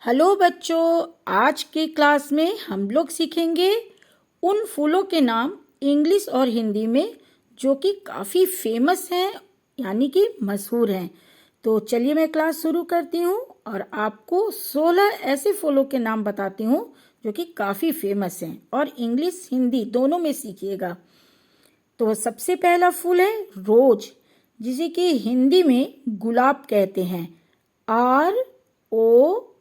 Hello बच्चों, आज की क्लास में हम लोग सीखेंगे उन फूलों के नाम इंग्लिश और हिंदी में जो कि काफ़ी फेमस हैं, यानी कि मशहूर हैं। तो चलिए मैं क्लास शुरू करती हूँ और आपको 16 ऐसे फूलों के नाम बताती हूँ जो कि काफ़ी फेमस हैं और इंग्लिश हिंदी दोनों में सीखिएगा। तो सबसे पहला फूल है रोज, जिसे कि हिंदी में गुलाब कहते हैं, ROSE।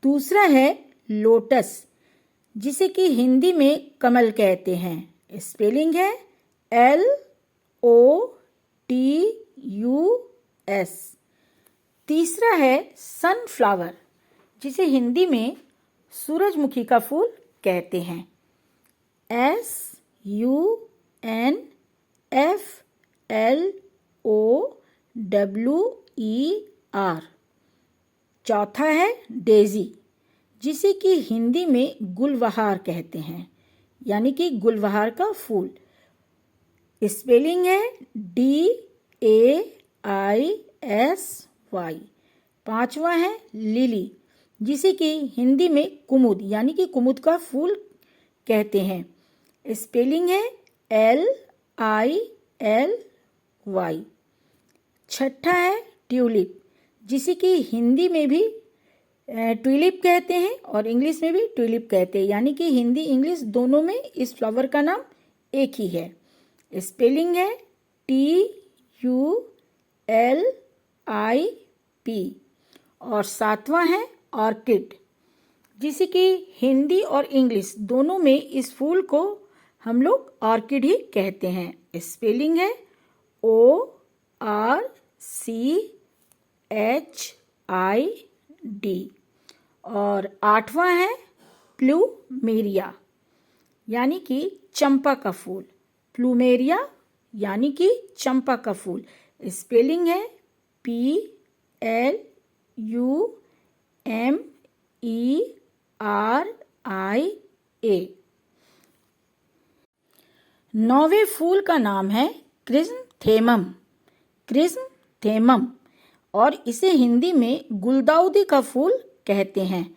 दूसरा है लोटस, जिसे कि हिंदी में कमल कहते हैं, स्पेलिंग है LOTUS। तीसरा है सनफ्लावर, जिसे हिंदी में सूरजमुखी का फूल कहते हैं, SUNFLOWER। चौथा है डेजी, जिसे कि हिंदी में गुलबहार कहते हैं, यानी कि गुलबहार का फूल, स्पेलिंग है DAISY। पांचवा है लिली, जिसे कि हिंदी में कुमुद यानी कि कुमुद का फूल कहते हैं, स्पेलिंग है LILY। छठा है ट्यूलिप, जिसे कि हिंदी में भी ट्यूलिप कहते हैं और इंग्लिश में भी ट्यूलिप कहते हैं, यानी कि हिंदी इंग्लिश दोनों में इस फ्लावर का नाम एक ही है, स्पेलिंग है TULIP। और सातवां है ऑर्किड, जिसे कि हिंदी और इंग्लिश दोनों में इस फूल को हम लोग ऑर्किड ही कहते हैं, स्पेलिंग है ORCHID। और आठवां है प्लूमेरिया, यानी कि चंपा का फूल, प्लूमेरिया यानी कि चंपा का फूल, स्पेलिंग है PLUMERIA। नौवें फूल का नाम है क्रिसैंथेमम, क्रिसैंथेमम, और इसे हिंदी में गुलदाउदी का फूल कहते हैं,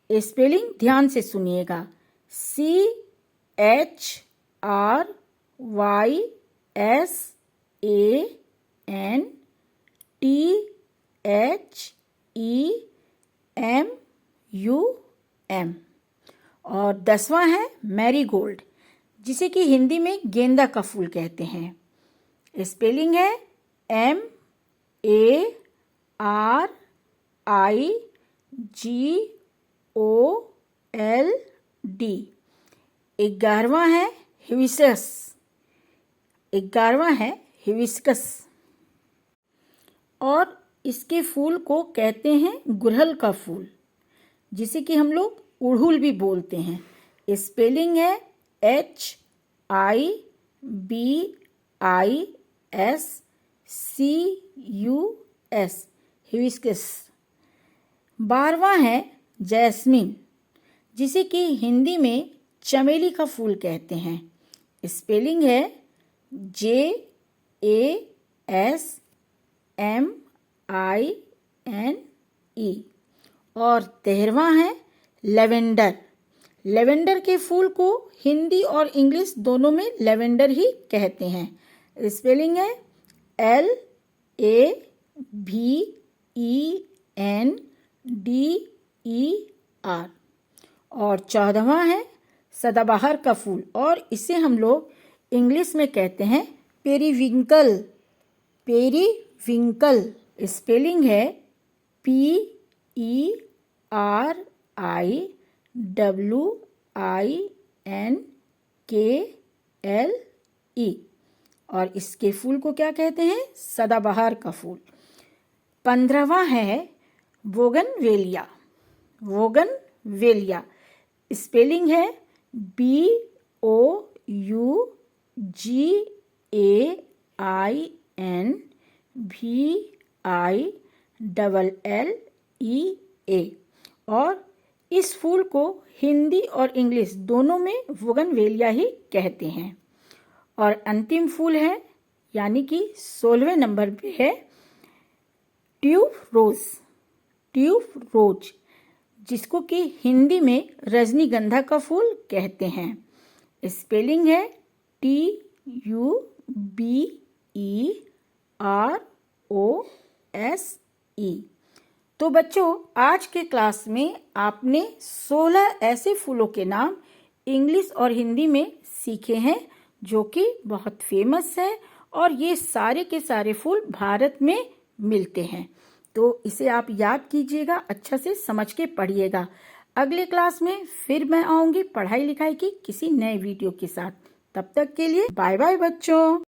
स्पेलिंग ध्यान से सुनिएगा, CHRYSANTHEMUM। और 10वां है मैरीगोल्ड, जिसे कि हिंदी में गेंदा का फूल कहते हैं, स्पेलिंग है MARIGOLD। 11वां है हिबिस्कस, 11वां है हिबिस्कस, और इसके फूल को कहते हैं गुड़हल का फूल, जिसे कि हम लोग उड़हुल भी बोलते हैं, स्पेलिंग है HIBISCUS, हिबिस्कस। 12वां है जैस्मिन, जिसे कि हिंदी में चमेली का फूल कहते हैं, स्पेलिंग है JASMINE। और 13वां है लेवेंडर, लेवेंडर के फूल को हिंदी और इंग्लिश दोनों में लेवेंडर ही कहते हैं, स्पेलिंग है LAVENDER। और 14वां है सदाबहार का फूल, और इसे हम लोग इंग्लिश में कहते हैं पेरीविंकल, पेरीविंकल, स्पेलिंग है PERIWINKLE। और इसके फूल को क्या कहते हैं? सदाबहार का फूल। 15वां है बोगनवेलिया, बोगनवेलिया, स्पेलिंग है BOUGANVILLEA। और इस फूल को हिंदी और इंग्लिश दोनों में बोगनवेलिया ही कहते हैं। और अंतिम फूल है, यानी कि 16वें नंबर पे है ट्यूब रोज, ट्यूबरोज, जिसको कि हिंदी में रजनीगंधा का फूल कहते हैं। स्पेलिंग है TUBEROSE। तो बच्चों, आज के क्लास में आपने 16 ऐसे फूलों के नाम इंग्लिश और हिंदी में सीखे हैं जो कि बहुत फेमस है, और ये सारे के सारे फूल भारत में मिलते हैं। तो इसे आप याद कीजिएगा, अच्छा से समझ के पढ़िएगा। अगले क्लास में फिर मैं आऊंगी पढ़ाई लिखाई की किसी नए वीडियो के साथ। तब तक के लिए बाय बाय बच्चों।